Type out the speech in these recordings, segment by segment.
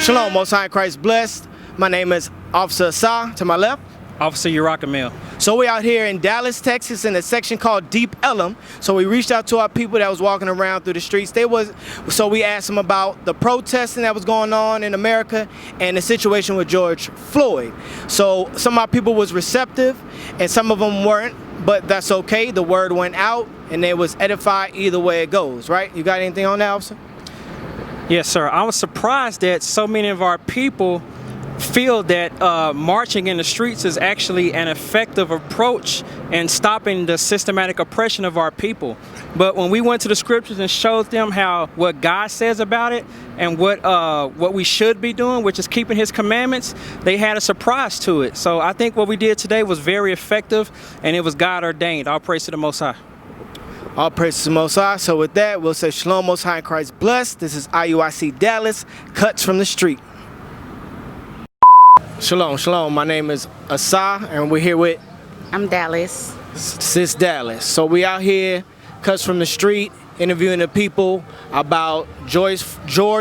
Shalom, Most High in Christ blessed. My name is Officer Asah, to my left. Officer Yerachmel. So we out here in Dallas, Texas, in a section called Deep Ellum. So we reached out to our people that was walking around through the streets. So we asked them about the protesting that was going on in America and the situation with George Floyd. So some of our people was receptive and some of them weren't, but that's okay. The word went out and they was edified either way it goes, right? You got anything on that, officer? Yes, sir. I was surprised that so many of our people feel that marching in the streets is actually an effective approach in stopping the systematic oppression of our people. But when we went to the scriptures and showed them what God says about it and what we should be doing, which is keeping his commandments, they had a surprise to it. So I think what we did today was very effective and it was God ordained. All praise to the Most High. All praise to the Most High. So with that, we'll say Shalom, Most High in Christ blessed. This is IUIC Dallas, Cuts from the Street. Shalom, shalom. My name is Asah, and we're here with... I'm Dallas. Sis Dallas. So we out here, Cuts from the Street, interviewing the people about George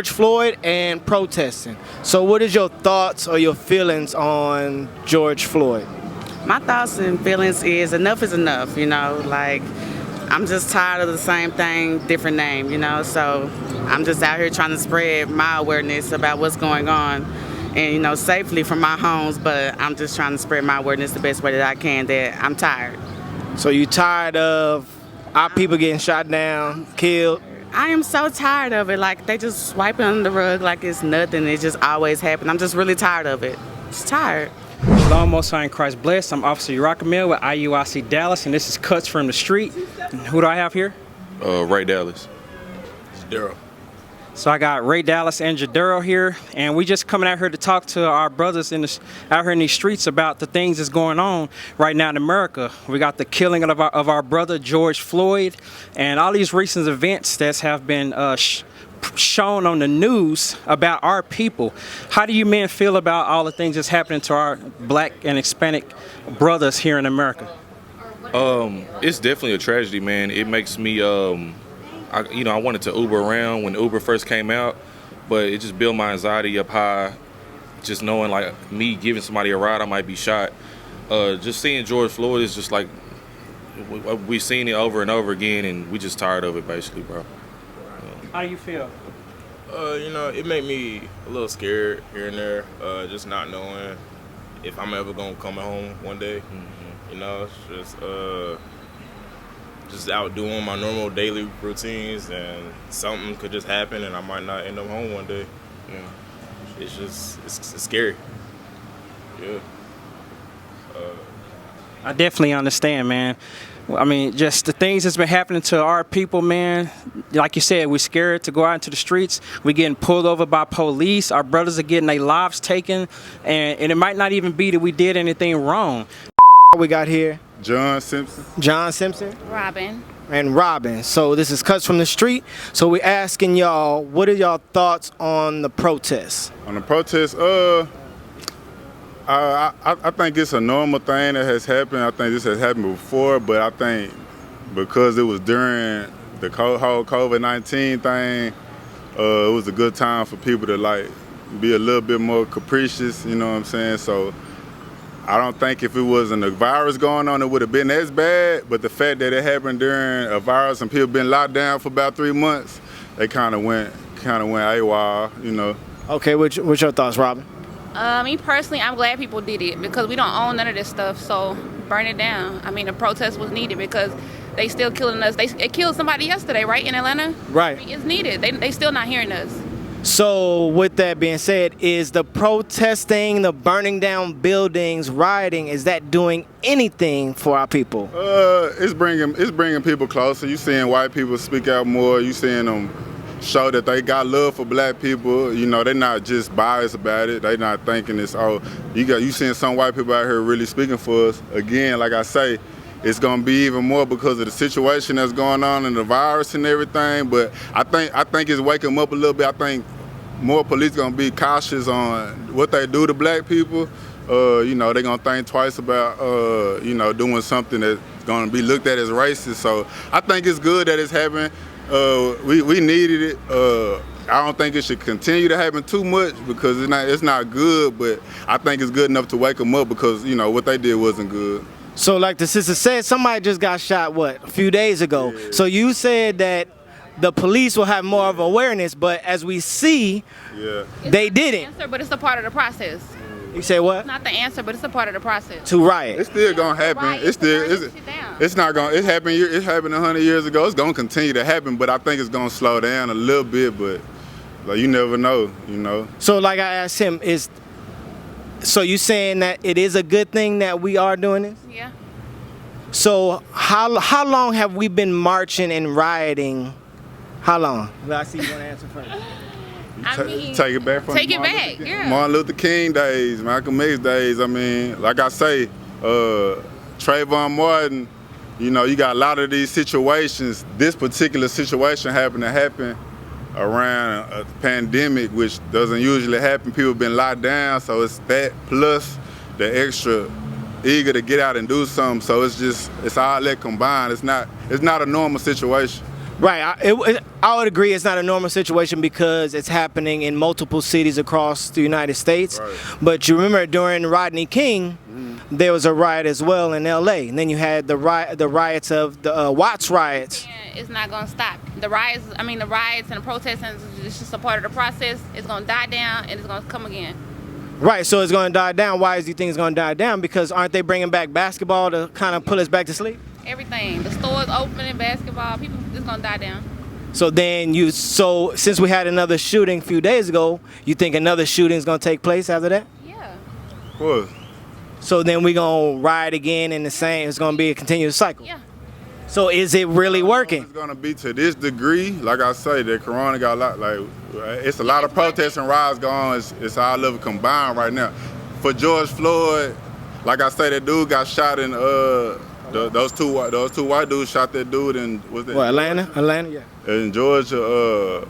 Floyd and protesting. So what is your thoughts or your feelings on George Floyd? My thoughts and feelings is enough, you know, like I'm just tired of the same thing, different name, you know, so I'm just out here trying to spread my awareness about what's going on. And, you know, safely from my homes, but I'm just trying to spread my awareness the best way that I can, that I'm tired. So you tired of our people getting shot down, killed? I am so tired of it. Like, they just swipe it under the rug like it's nothing. It just always happens. I'm just really tired of it. Just tired. Shalom, Most High in Christ blessed. I'm Officer Yerachmel with IUIC Dallas, and this is Cuts from the Street. And who do I have here? Ray Dallas. It's Daryl. So I got Ray Dallas and Jadero here, and we just coming out here to talk to our brothers out here in these streets about the things that's going on right now in America. We got the killing of our brother George Floyd, and all these recent events that have been shown on the news about our people. How do you men feel about all the things that's happening to our black and Hispanic brothers here in America? It's definitely a tragedy, man. It makes me I wanted to Uber around when Uber first came out, but it just built my anxiety up high, just knowing like me giving somebody a ride, I might be shot. Just seeing George Floyd is just like, we've seen it over and over again, and we just tired of it basically, bro. How do you feel? It made me a little scared here and there, just not knowing if I'm ever gonna come home one day. Mm-hmm. You know, it's just out doing my normal daily routines, and something could just happen and I might not end up home one day. You know, it's scary. Yeah. I definitely understand, man. I mean, just the things that's been happening to our people, man. Like you said, we're scared to go out into the streets. We're getting pulled over by police. Our brothers are getting their lives taken, and it might not even be that we did anything wrong. We got here John Simpson. John Simpson. Robin. And Robin. So this is Cuts from the Street. So we're asking y'all, what are y'all thoughts on the protests? On the protest, I think it's a normal thing that has happened. I think this has happened before, but I think because it was during the whole COVID-19 thing, it was a good time for people to like be a little bit more capricious, you know what I'm saying? So I don't think if it wasn't a virus going on, it would have been as bad, but the fact that it happened during a virus and people been locked down for about 3 months, they kind of went AWOL, you know. Okay, what's your thoughts, Robin? Me personally, I'm glad people did it because we don't own none of this stuff, so burn it down. I mean, the protest was needed because they still killing us. They killed somebody yesterday, right, in Atlanta? Right. I mean, it's needed. They still not hearing us. So with that being said, is the protesting, the burning down buildings, rioting, is that doing anything for our people? It's bringing people closer. You seeing white people speak out more. You seeing them show that they got love for black people. You know, they're not just biased about it. They're not thinking it's, you seeing some white people out here really speaking for us. Again, like I say, it's gonna be even more because of the situation that's going on and the virus and everything. But I think it's waking them up a little bit. I think more police gonna be cautious on what they do to black people. They're gonna think twice about doing something that's gonna be looked at as racist. So I think it's good that it's happening. We needed it. I don't think it should continue to happen too much because it's not good, but I think it's good enough to wake them up because, you know, what they did wasn't good. So like the sister said, somebody just got shot, a few days ago. Yeah. So you said that the police will have more of awareness, but as we see, they didn't. Answer, but it's a part of the process. You say what? It's not the answer, but it's a part of the process. To riot. It's still gonna happen. It's not gonna. It happened 100 years ago. It's gonna continue to happen, but I think it's gonna slow down a little bit. But like you never know, you know. So like I asked him, so you saying that it is a good thing that we are doing this? Yeah. So how long have we been marching and rioting? How long? I see you want to answer first. Take it back from Martin Luther King days, Malcolm X days. I mean, like I say, Trayvon Martin, you know, you got a lot of these situations. This particular situation happened to happen around a pandemic, which doesn't usually happen. People been locked down, so it's that plus the extra eager to get out and do something. So it's all that combined. It's not a normal situation. Right, I would agree it's not a normal situation because it's happening in multiple cities across the United States. Right. But you remember during Rodney King, there was a riot as well in L.A. And then you had the riots of the Watts riots. Yeah, it's not going to stop. The riots and the protests, it's just a part of the process. It's going to die down and it's going to come again. Right, so it's going to die down. Why do you think it's going to die down? Because aren't they bringing back basketball to kind of put us back to sleep? Everything. The stores opening, basketball, people, it's gonna die down. So then since we had another shooting a few days ago, you think another shooting is gonna take place after that? Yeah. Of course. So then we gonna riot again in the same, it's gonna be a continuous cycle. Yeah. So is it really working? It's gonna be to this degree, like I say, that Corona got a lot, it's a lot of protests and riots going on, it's all of it combined right now. For George Floyd, like I say, that dude got shot in, those two white dudes shot that dude in Atlanta, yeah. In Georgia,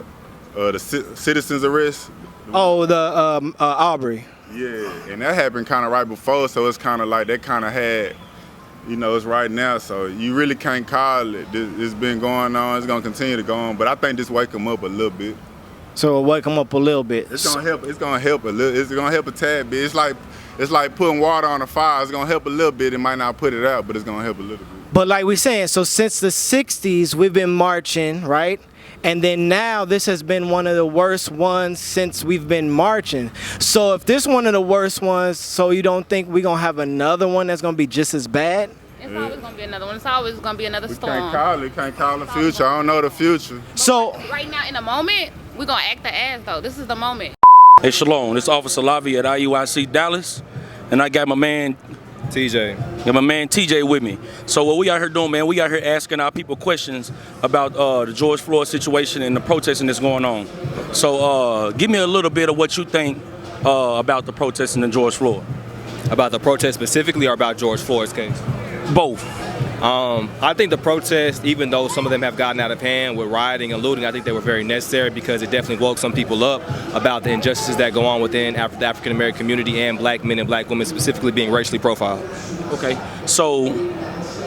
the citizens arrest. Oh, the Aubrey. Yeah, and that happened kind of right before, so it's kind of like that kind of had, you know, it's right now, so you really can't call it. It's been going on, it's gonna continue to go on, but I think this wake them up a little bit. So wake them up a little bit. It's gonna help a little. It's gonna help a tad bit. It's like putting water on a fire. It's gonna help a little bit. It might not put it out, but it's gonna help a little bit. But like we're saying, so since the 60s, we've been marching, right? And then now this has been one of the worst ones since we've been marching. So if this one of the worst ones, so you don't think we're gonna have another one that's gonna be just as bad? It's always gonna be another one. It's always gonna be another storm. Can't call the future. I don't know the future. So right now, in the moment, we're gonna act the ass though. This is the moment. Hey, Shalom. This is Officer Lavi at IUIC Dallas, and I got my man TJ. Got my man TJ with me. So what we out here doing, man, we out here asking our people questions about the George Floyd situation and the protesting that's going on. So give me a little bit of what you think about the protesting and George Floyd. About the protest specifically, or about George Floyd's case? Both. I think the protests, even though some of them have gotten out of hand with rioting and looting, I think they were very necessary because it definitely woke some people up about the injustices that go on within the African American community and black men and black women specifically being racially profiled. Okay, so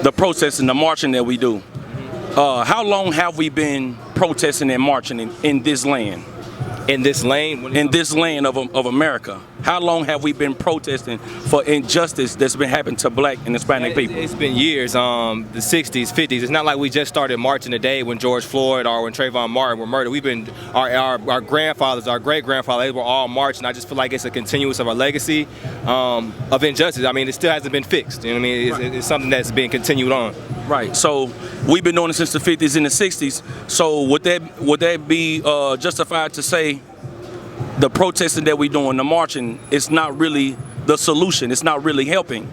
the protests and the marching that we do, how long have we been protesting and marching in this land? In this lane? In this land of America. How long have we been protesting for injustice that's been happening to black and Hispanic people? It's been years, the 60s, 50s. It's not like we just started marching today when George Floyd or when Trayvon Martin were murdered. We've been, our grandfathers, our great-grandfathers, they were all marching. I just feel like it's a continuous of our legacy of injustice. I mean, it still hasn't been fixed. You know what I mean? Right. It's something that's being continued on. Right, so we've been doing it since the 50s and the 60s. So would that be justified to say the protesting that we're doing, the marching, is not really the solution? It's not really helping?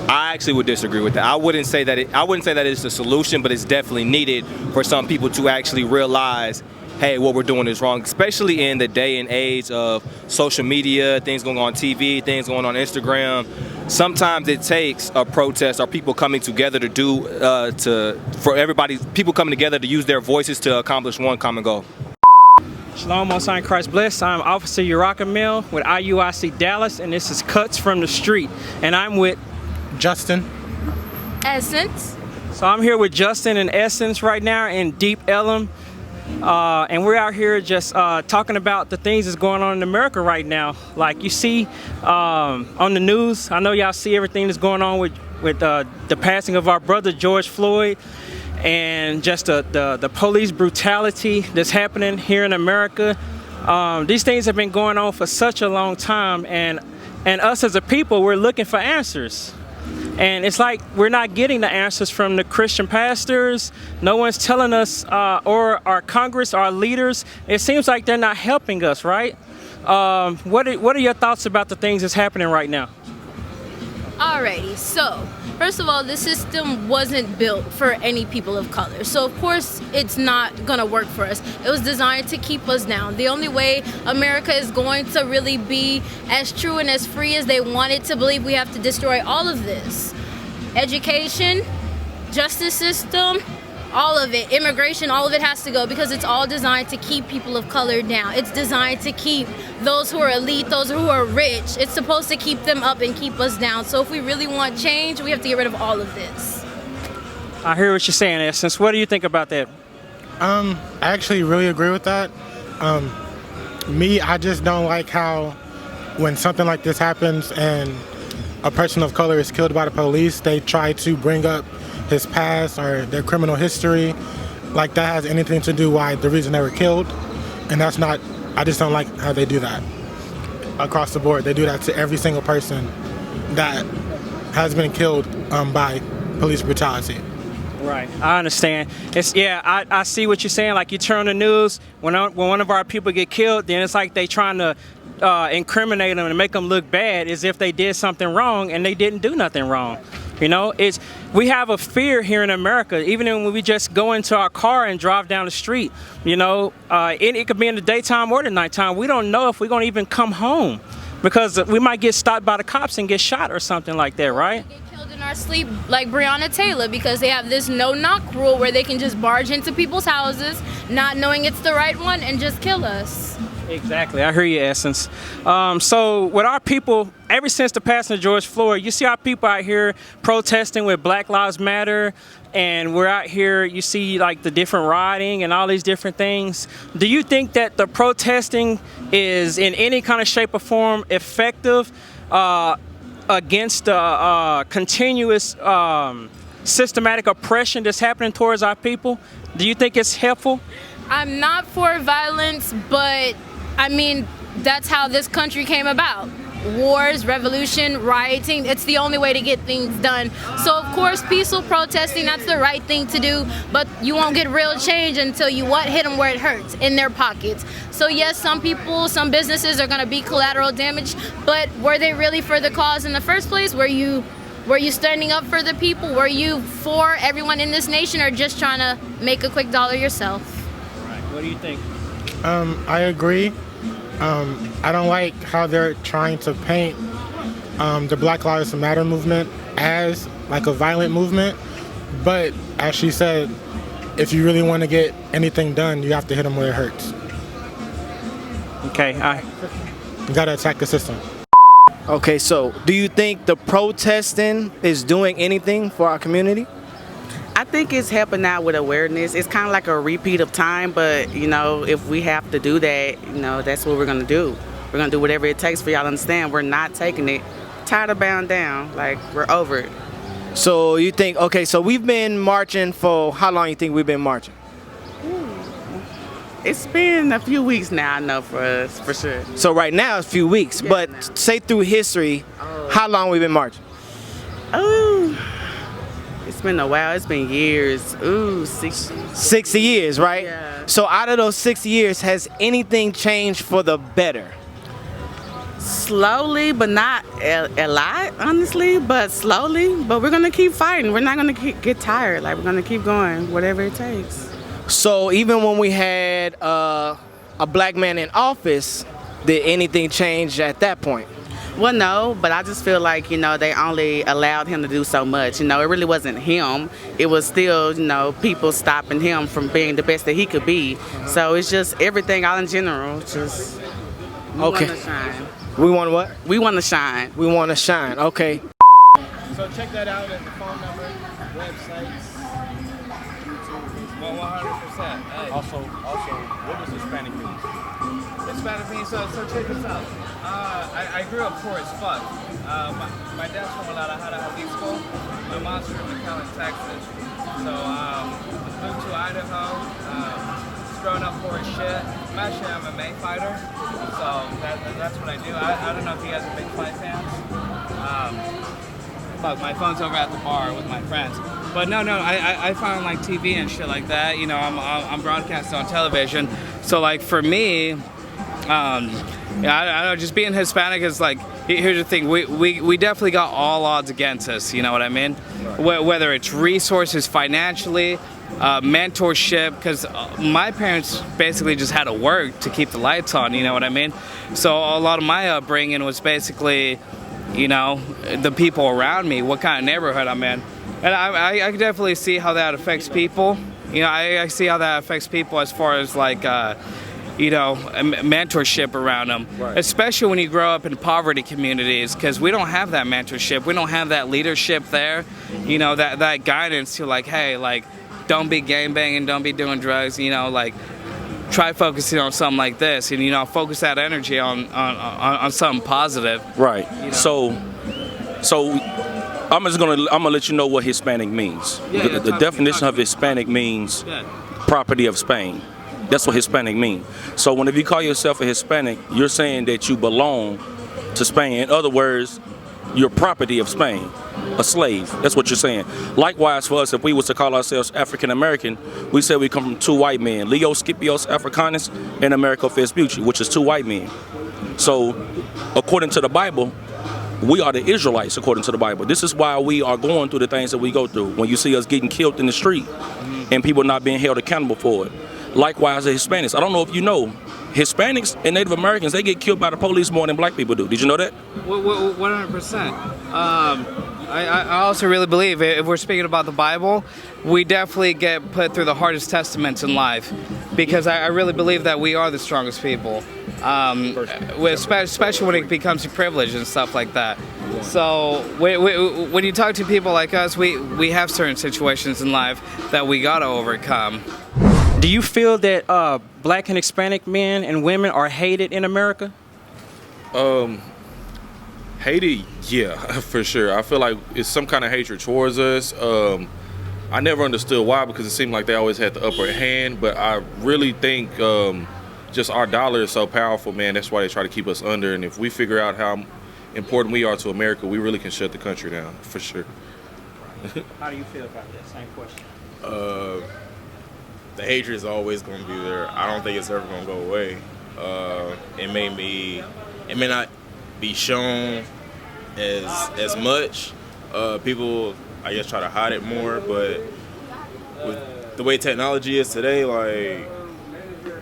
I actually would disagree with that. I wouldn't say that it's the solution, but it's definitely needed for some people to actually realize, hey, what we're doing is wrong, especially in the day and age of social media, things going on TV, things going on Instagram. Sometimes it takes a protest or people coming together to people coming together to use their voices to accomplish one common goal. Shalom, Most High Christ bless. I'm Officer Yerachmel with IUIC Dallas, and this is Cuts from the Street. And I'm with Justin. Essence. So I'm here with Justin and Essence right now in Deep Ellum. and we're out here just talking about the things that's going on in America right now. Like you see on the news, I know y'all see everything that's going on with the passing of our brother George Floyd, and just the police brutality that's happening here in America. These things have been going on for such a long time, and us as a people, we're looking for answers. And it's like we're not getting the answers from the Christian pastors. No one's telling us, or our Congress, our leaders. It seems like they're not helping us, right? What are your thoughts about the things that's happening right now? Alrighty, so first of all, the system wasn't built for any people of color. So of course it's not gonna work for us. It was designed to keep us down. The only way America is going to really be as true and as free as they want it to believe, we have to destroy all of this. Education, justice system, all of it, immigration, all of it has to go, because it's all designed to keep people of color down. It's designed to keep those who are elite, those who are rich. It's supposed to keep them up and keep us down. So if we really want change, we have to get rid of all of this. I hear what you're saying, Essence. What do you think about that? I actually really agree with that. I just don't like how when something like this happens and a person of color is killed by the police, they try to bring up his past or their criminal history, like that has anything to do why the reason they were killed. And that's not, I just don't like how they do that across the board. They do that to every single person that has been killed by police brutality. Right, I understand. I see what you're saying. Like you turn on the news, when one of our people get killed, then it's like they trying to incriminate them and make them look bad as if they did something wrong, and they didn't do nothing wrong. You know, we have a fear here in America, even when we just go into our car and drive down the street. You know, it could be in the daytime or the nighttime. We don't know if we're going to even come home, because we might get stopped by the cops and get shot or something like that, right? Get killed in our sleep, like Breonna Taylor, because they have this no-knock rule where they can just barge into people's houses, not knowing it's the right one, and just kill us. Exactly, I hear you, Essence. So with our people, ever since the passing of George Floyd, you see our people out here protesting with Black Lives Matter, and we're out here, you see like the different rioting and all these different things. Do you think that the protesting is in any kind of shape or form effective against the continuous systematic oppression that's happening towards our people? Do you think it's helpful? I'm not for violence, but I mean, that's how this country came about. Wars, revolution, rioting, it's the only way to get things done. So of course, peaceful protesting, that's the right thing to do, but you won't get real change until you hit them where it hurts, in their pockets. So yes, some people, some businesses are gonna be collateral damage, but were they really for the cause in the first place? Were you standing up for the people? Were you for everyone in this nation, or just trying to make a quick dollar yourself? Right, what do you think? I agree. I don't like how they're trying to paint the Black Lives Matter movement as like a violent movement. But as she said, if you really want to get anything done, you have to hit them where it hurts. Okay, you gotta attack the system. Okay, so do you think the protesting is doing anything for our community? I think it's helping out with awareness. It's kind of like a repeat of time, but you know, if we have to do that, you know, that's what we're gonna do. We're gonna do whatever it takes for y'all to understand we're not taking it. Tired of bowing down, like we're over it. So you think, okay, so we've been marching for how long you think we've been marching? It's been a few weeks now, I know, for us, for sure. So right now it's a few weeks, Yeah, but now. say through history, how long we been marching? Oh, it's been a while. It's been years. Ooh, 60. 60 years, right? Yeah. So out of those 60 years, has anything changed for the better? Slowly, but not a lot, honestly, but slowly. But we're gonna keep fighting. We're not gonna get tired. Like, we're gonna keep going, whatever it takes. So even when we had a black man in office, did anything change at that point? Well, no, but I just feel like, you know, they only allowed him to do so much. You know, it really wasn't him. It was still, you know, people stopping him from being the best that he could be. So it's just everything all in general. Just, we want to shine. We want what? We want to shine. We want to shine, okay. So check that out at the phone number, websites, YouTube, Facebook. 100%. Also, what does Hispanic mean? Hispanic means, so check this out. I grew up poor as fuck. My dad's from a lot of Jalisco. My mom's from McAllen, Texas. So moved to Idaho. Growing up poor as shit. I'm a MMA fighter, so that's what I do. I don't know if you guys are big fight fans. Fuck, my phone's over at the bar with my friends. But no, I found like TV and shit like that. You know, I'm broadcasting on television. So like for me, I don't know, just being Hispanic is like, here's the thing, we definitely got all odds against us, you know what I mean? Whether it's resources financially, mentorship, because my parents basically just had to work to keep the lights on, you know what I mean? So a lot of my upbringing was basically, you know, the people around me, what kind of neighborhood I'm in. And I can definitely see how that affects people. You know, I see how that affects people as far as like, you know, mentorship around them, right. Especially when you grow up in poverty communities, because we don't have that mentorship. We don't have that leadership there, you know, that guidance to like, hey, like, don't be gangbanging, don't be doing drugs, you know, like, try focusing on something like this and, you know, focus that energy on something positive. Right. You know? So I'm gonna let you know what Hispanic means. Yeah, the definition of Hispanic means property of Spain. That's what Hispanic means. So whenever you call yourself a Hispanic, you're saying that you belong to Spain. In other words, you're property of Spain, a slave. That's what you're saying. Likewise for us, if we was to call ourselves African American, we say we come from two white men, Leo Scipios Africanus and Americo Vespucci, which is two white men. So according to the Bible, we are the Israelites according to the Bible. This is why we are going through the things that we go through. When you see us getting killed in the street and people not being held accountable for it. Likewise, the Hispanics. I don't know if you know, Hispanics and Native Americans, they get killed by the police more than black people do. Did you know that? 100%. I also really believe if we're speaking about the Bible, we definitely get put through the hardest testaments in life, because I really believe that we are the strongest people, especially when it becomes a privilege and stuff like that. So when you talk to people like us, we have certain situations in life that we gotta overcome. Do you feel that black and Hispanic men and women are hated in America? Hated, yeah, for sure. I feel like it's some kind of hatred towards us. I never understood why, because it seemed like they always had the upper hand, but I really think just our dollar is so powerful, man. That's why they try to keep us under, and if we figure out how important we are to America, we really can shut the country down, for sure. How do you feel about that? Same question. The hatred is always going to be there. I don't think it's ever going to go away. It may not be shown as much. People, I guess, try to hide it more, but with the way technology is today, like,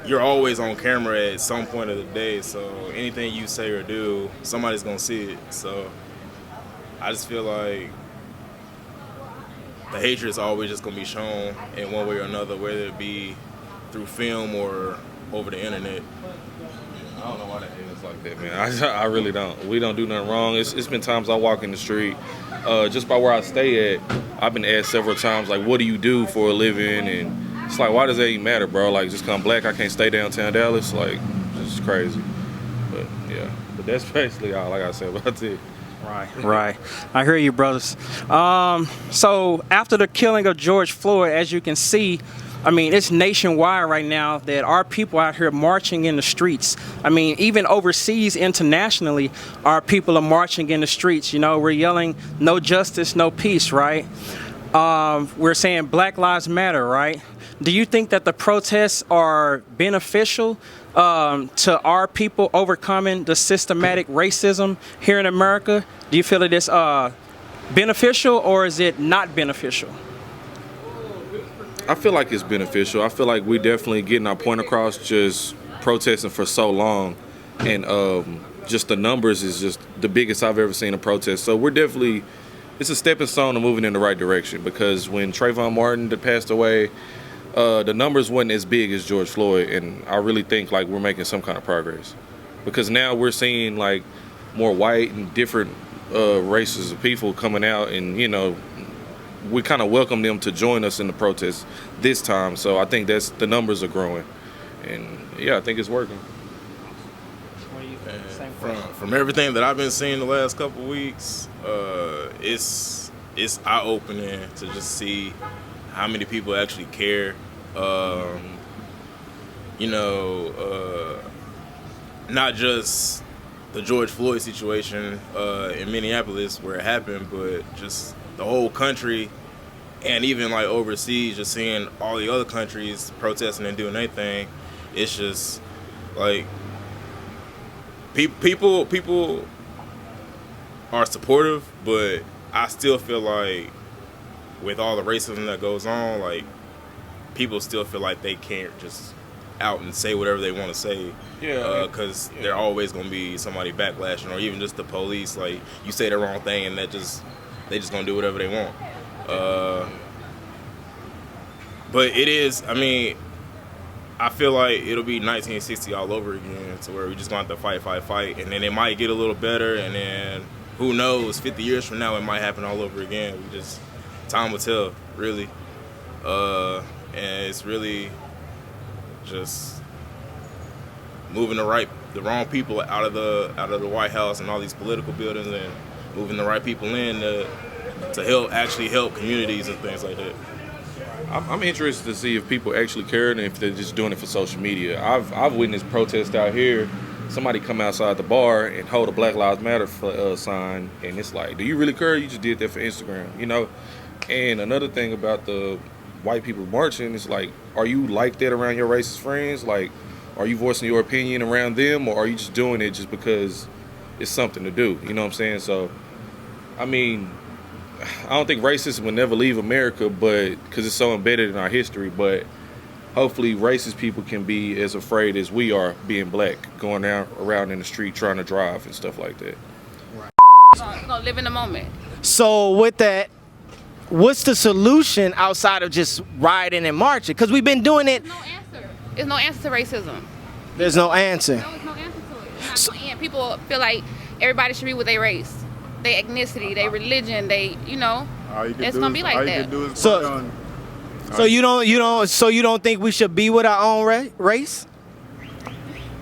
you're always on camera at some point of the day, so anything you say or do, somebody's going to see it. So I just feel like the hatred is always just going to be shown in one way or another, whether it be through film or over the internet. I don't know why that is like that, man. I really don't. We don't do nothing wrong. It's been times I walk in the street, just by where I stay at, I've been asked several times, like, what do you do for a living? And it's like, why does that even matter, bro? Like, just 'cause I'm black, I can't stay downtown Dallas? Like, it's crazy. But, yeah. But that's basically all I got to say about it. Right. I hear you, brothers. So after the killing of George Floyd, as you can see, I mean, it's nationwide right now that our people out here marching in the streets. I mean, even overseas, internationally, our people are marching in the streets. You know, we're yelling, no justice, no peace, right? We're saying Black Lives Matter, right? Do you think that the protests are beneficial to our people overcoming the systematic racism here in America? Do you feel that it's beneficial, or is it not beneficial? I feel like it's beneficial. I feel like we definitely getting our point across, just protesting for so long, and just the numbers is just the biggest I've ever seen a protest. So we're definitely, it's a stepping stone to moving in the right direction, because when Trayvon Martin passed away, the numbers wasn't as big as George Floyd, and I really think like we're making some kind of progress, because now we're seeing like more white and different races of people coming out and, you know, we kind of welcome them to join us in the protest this time. So I think the numbers are growing, and yeah, I think it's working. From everything that I've been seeing the last couple weeks, it's eye-opening to just see how many people actually care. Not just the George Floyd situation in Minneapolis where it happened, but just the whole country, and even like overseas, just seeing all the other countries protesting and doing their thing. It's just like people are supportive, but I still feel like with all the racism that goes on, like people still feel like they can't just out and say whatever they want to say. Yeah. Because they're always gonna be somebody backlashing, or even just the police. Like you say the wrong thing, and they just gonna do whatever they want. But it is. I mean, I feel like it'll be 1960 all over again, to where we just gonna have to fight, and then it might get a little better, and then who knows? 50 years from now, it might happen all over again. Time will tell, really. And it's really just moving the wrong people out of the White House and all these political buildings, and moving the right people in to help communities and things like that. I'm interested to see if people actually care and if they're just doing it for social media. I've witnessed protests out here. Somebody come outside the bar and hold a Black Lives Matter sign, and it's like, do you really care? You just did that for Instagram, you know? And another thing about the white people marching is like, are you like that around your racist friends? Like, are you voicing your opinion around them, or are you just doing it just because it's something to do? You know what I'm saying? So, I mean, I don't think racism will never leave America, but because it's so embedded in our history. But hopefully, racist people can be as afraid as we are being black, going around in the street trying to drive and stuff like that. We're gonna live in the moment. So with that, what's the solution outside of just rioting and marching? Because we've been doing it. There's no answer. There's no answer to racism. There's no answer. No, there's no answer to it. It's not gonna end. People feel like everybody should be with their race, their ethnicity, their religion, it's gonna be like that. So you don't think we should be with our own race?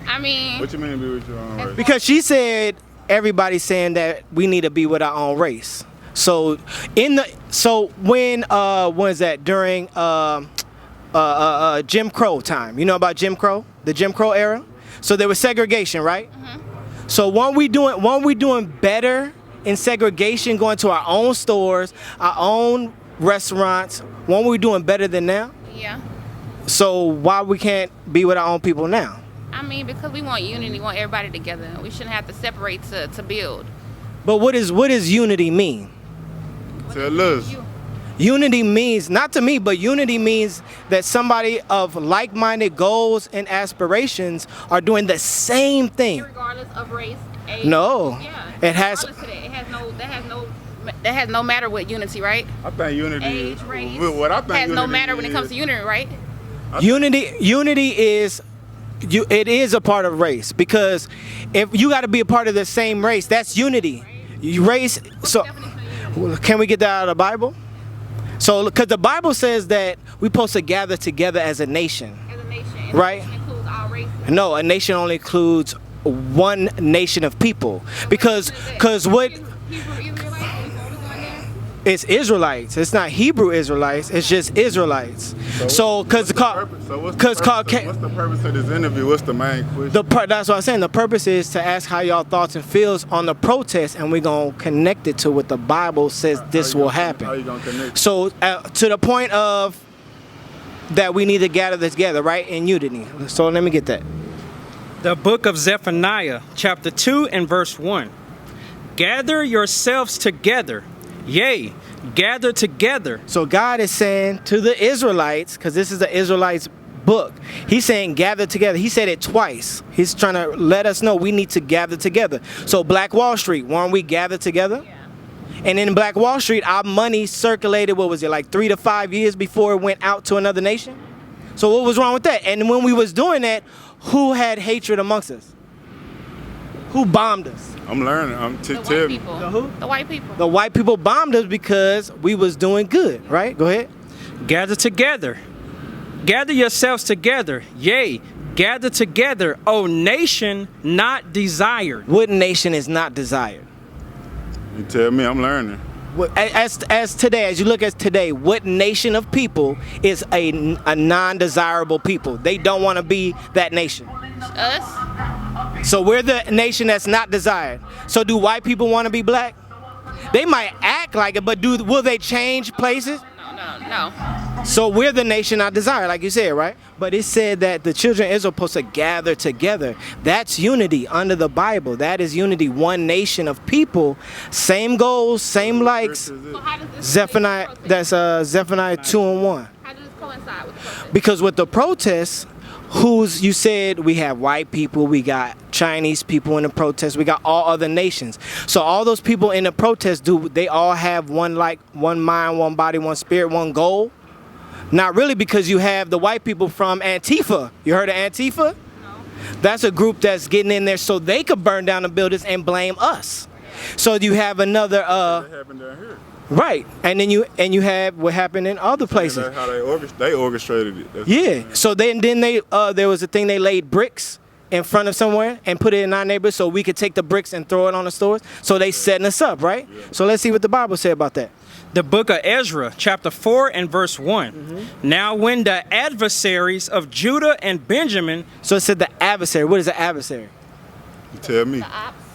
I mean, What you mean be with your own race? Because she said everybody's saying that we need to be with our own race. So when was that during Jim Crow time? You know about Jim Crow, the Jim Crow era? So there was segregation, right? Mm-hmm. So weren't we doing better in segregation, going to our own stores, our own restaurants? Weren't we doing better than now? Yeah. So why we can't be with our own people now? I mean, because we want unity, we want everybody together. We shouldn't have to separate to build. But what does unity mean? Tell us. Unity means, not to me, but unity means that somebody of like-minded goals and aspirations are doing the same thing. Regardless of race, age. No. Yeah. It has. That has no matter with unity, right? I think unity Age, race. What I think has no unity matter when it comes to unity, right? Unity is. It is a part of race, because if you got to be a part of the same race, that's unity. Race. So, can we get that out of the Bible? So, because the Bible says that we're supposed to gather together as a nation. As a nation. Right? A nation includes all races. No, a nation only includes one nation of people. Because what? It's Israelites. It's not Hebrew Israelites. It's just Israelites. So, what's the purpose of this interview? What's the main question? That's what I'm saying. The purpose is to ask how y'all thoughts and feels on the protest, and we're gonna connect it to what the Bible says this will happen. How you gonna connect? So, to the point of that we need to gather this together, right, in unity. So let me get that. The book of Zephaniah, chapter 2 and verse 1. Gather yourselves together. Yea, gather together. So God is saying to the Israelites, because this is the Israelites' book, he's saying gather together. He said it twice. He's trying to let us know we need to gather together. So Black Wall Street, weren't we gathered together? Yeah. And in Black Wall Street, our money circulated, what was it, like 3 to 5 years before it went out to another nation? So what was wrong with that? And when we was doing that, who had hatred amongst us? Who bombed us? I'm learning. The white people. The who? The white people. The white people bombed us because we was doing good, right? Go ahead. Gather together. Gather yourselves together. Yea, gather together, O nation not desired. What nation is not desired? You tell me, I'm learning. As today, as you look at today, what nation of people is a non-desirable people? They don't want to be that nation. Us? So we're the nation that's not desired. So do white people want to be black? They might act like it, but will they change places? No. So we're the nation not desired, like you said, right? But it said that the children of Israel are supposed to gather together. That's unity under the Bible. That is unity, one nation of people, same goals, same likes. So how does this Zephaniah, that's Zephaniah 2:1. How does this coincide with the protest? Because with the protests, you said we have white people, we got Chinese people in the protest, we got all other nations. So all those people in the protest, they all have one mind, one body, one spirit, one goal? Not really, because you have the white people from Antifa. You heard of Antifa? No. That's a group that's getting in there so they could burn down the buildings and blame us. So you have another That happened down here. right, and then you have what happened in other places. That's how they orchestrated it. Yeah. So then they there was a thing, they laid bricks in front of somewhere and put it in our neighborhood so we could take the bricks and throw it on the stores. So they setting us up, right? Yeah. So let's see what the Bible said about that. The book of Ezra, chapter 4 and verse 1. Now when the adversaries of Judah and Benjamin. So it said the adversary. What is an adversary? You tell me. The ops.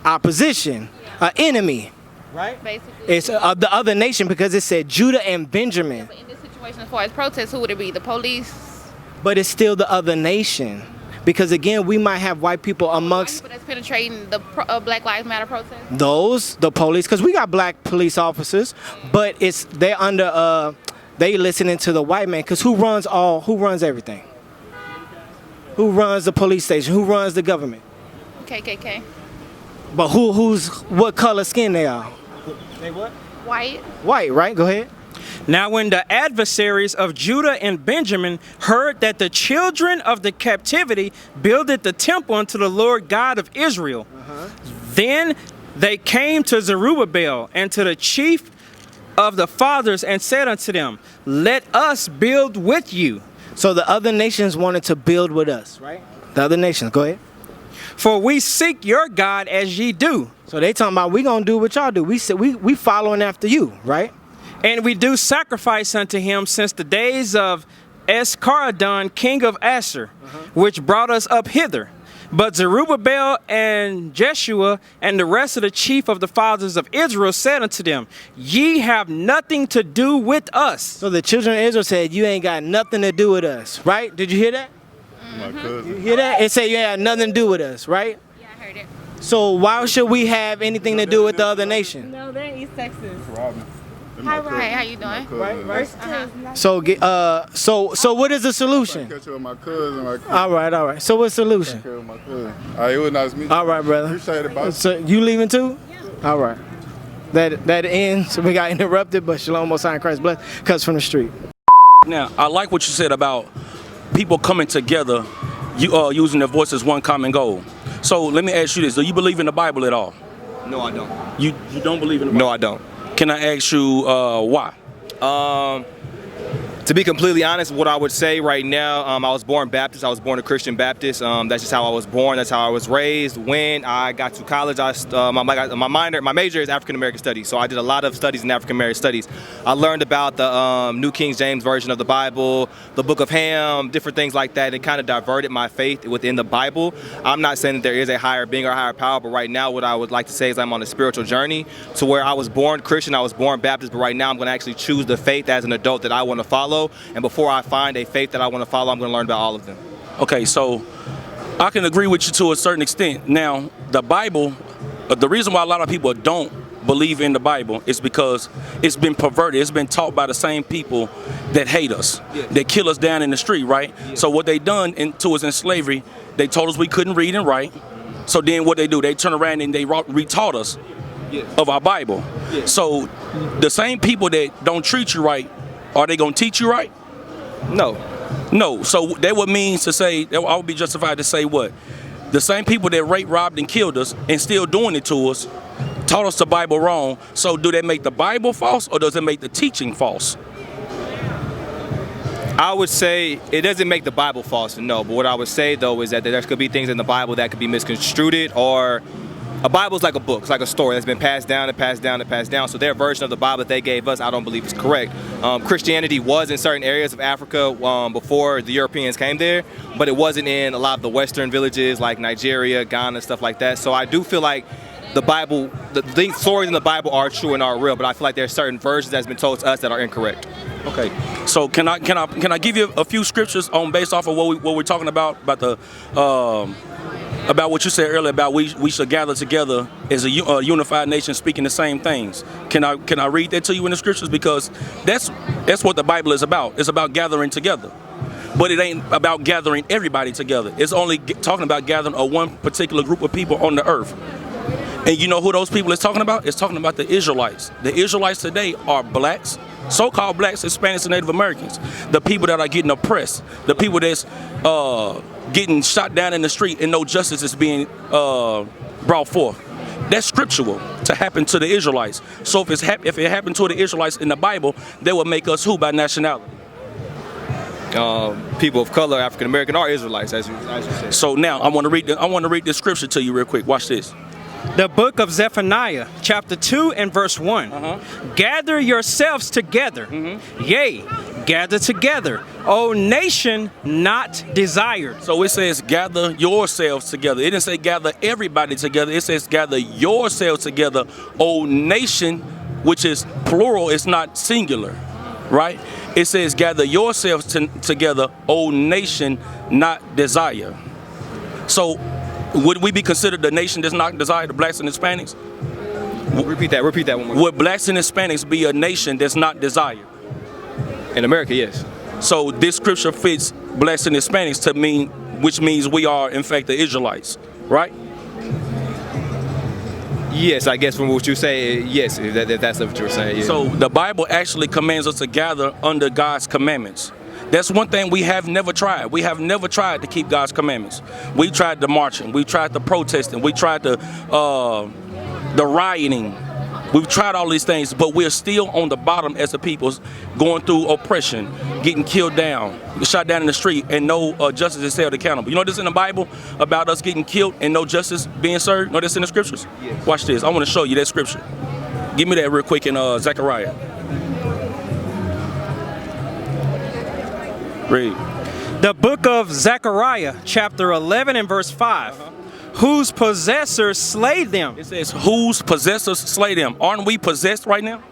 Opposition, an enemy. Right? Basically. It's the other nation because it said Judah and Benjamin. Yeah, but in this situation, as far as protests, who would it be? The police? But it's still the other nation. Because again, we might have white people amongst White people that's penetrating the Black Lives Matter protest? the police, because we got black police officers, but they're under they listening to the white man. Because who runs everything? Who runs the police station? Who runs the government? KKK. But what color skin they are? They what? White. White, right? Go ahead. Now when the adversaries of Judah and Benjamin heard that the children of the captivity builded the temple unto the Lord God of Israel, then they came to Zerubbabel and to the chief of the fathers and said unto them, let us build with you. So the other nations wanted to build with us, right? The other nations, go ahead. For we seek your God as ye do. So they talking about we gonna do what y'all do. We following after you, right? And we do sacrifice unto him since the days of Esarhaddon, king of Asher, which brought us up hither. But Zerubbabel and Jeshua and the rest of the chief of the fathers of Israel said unto them, ye have nothing to do with us. So the children of Israel said, you ain't got nothing to do with us, right? Did you hear that? My cousin. You hear that? It said you had nothing to do with us, right? Yeah, I heard it. So why should we have anything to do with the other nation? No, they're in East Texas. Hi, Ryan. How you doing? Right. So what is the solution? Catch up with my cousin. All right. So what's the solution? My cousin. All right, it was nice to meet you. All right, brother. Appreciate it, boss. So you leaving too? Yeah. All right. That ends. We got interrupted, but Shalom, Most High in Christ bless. Cuts from the street. Now, I like what you said about people coming together, using their voice as one common goal. So let me ask you this: do you believe in the Bible at all? No, I don't. You don't believe in the Bible? No, I don't. Can I ask you why? To be completely honest, what I would say right now, I was born Baptist. I was born a Christian Baptist. That's just how I was born. That's how I was raised. When I got to college, my major is African American Studies. So I did a lot of studies in African American Studies. I learned about the New King James Version of the Bible, the Book of Ham, different things like that. It kind of diverted my faith within the Bible. I'm not saying that there is a higher being or higher power, but right now what I would like to say is I'm on a spiritual journey to where I was born Christian, I was born Baptist, but right now I'm going to actually choose the faith as an adult that I want to follow. And before I find a faith that I want to follow, I'm going to learn about all of them. Okay, so I can agree with you to a certain extent. Now, the Bible, the reason why a lot of people don't believe in the Bible is because it's been perverted. It's been taught by the same people that hate us, that kill us down in the street, right? So what they done to us in slavery, they told us we couldn't read and write. So then what they do, they turn around and they retaught us of our Bible. So the same people that don't treat you right, are they going to teach you right? No. So that would mean to say, I would be justified to say what? The same people that raped, robbed, and killed us and still doing it to us taught us the Bible wrong. So do that make the Bible false, or does it make the teaching false? I would say it doesn't make the Bible false, no. But what I would say, though, is that there could be things in the Bible that could be misconstrued, or a Bible is like a book. It's like a story that's been passed down and passed down and passed down. So their version of the Bible that they gave us, I don't believe is correct. Christianity was in certain areas of Africa before the Europeans came there, but it wasn't in a lot of the Western villages like Nigeria, Ghana, stuff like that. So I do feel like the Bible, the stories in the Bible are true and are real, but I feel like there's certain versions that's been told to us that are incorrect. Okay, so can I give you a few scriptures on based off of what we're talking about the about what you said earlier about we should gather together as a unified nation speaking the same things. Can I read that to you in the scriptures, because that's what the Bible is about. It's about gathering together, but it ain't about gathering everybody together. It's only talking about gathering one particular group of people on the earth. And you know who those people is talking about? It's talking about the Israelites. The Israelites today are blacks, so-called blacks, Hispanics, and Native Americans. The people that are getting oppressed. The people that's getting shot down in the street and no justice is being brought forth. That's scriptural to happen to the Israelites. So if it happened to the Israelites in the Bible, they would make us who by nationality? People of color, African American, or Israelites, as you said. So now I want to read this scripture to you real quick. Watch this. The book of Zephaniah, chapter 2 and verse 1. Gather yourselves together, yea, gather together, O nation not desired. So it says gather yourselves together. It didn't say gather everybody together. It says gather yourselves together, O nation, which is plural, it's not singular, right? It says gather yourselves together, O nation not desire. So would we be considered the nation that's not desired, the blacks and Hispanics? Repeat that one more. Would blacks and Hispanics be a nation that's not desired? In America, yes. So this scripture fits blacks and Hispanics to mean, which means we are in fact the Israelites, right? Yes, I guess from what you say, yes, if that's what you're saying. Yeah. So the Bible actually commands us to gather under God's commandments. That's one thing we have never tried. We have never tried to keep God's commandments. We tried the marching. We tried the protesting. We tried the rioting. We've tried all these things, but we're still on the bottom as a people, going through oppression, getting killed down, shot down in the street, and no justice is held accountable. You know this in the Bible about us getting killed and no justice being served? You know this in the scriptures? Yes. Watch this. I want to show you that scripture. Give me that real quick in Zechariah. Read. The book of Zechariah, chapter 11 and verse 5. Whose possessors slay them. It says, whose possessors slay them. Aren't we possessed right now?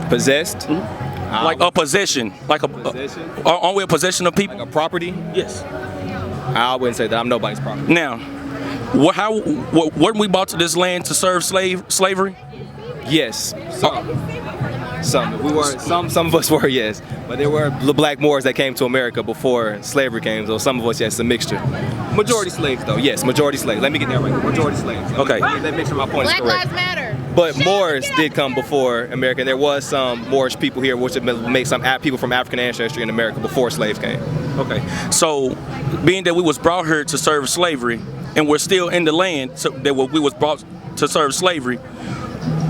Possessed? Like a possession. Like possession? Aren't we a possession of people? Like a property? Yes. I wouldn't say that. I'm nobody's property. Now, weren't we brought to this land to serve slavery? Yes. Some of us were, yes, but there were the black Moors that came to America before slavery came. So some of us, yes, a mixture. Majority slaves, though. Yes, majority slaves. Let me get that right. Majority slaves. Okay. Let me make sure my point is correct. Black Lives Matter. But Moors did come before America. There was some Moorish people here, which make some people from African ancestry in America before slaves came. Okay. So, being that we was brought here to serve slavery, and we're still in the land that we was brought to serve slavery,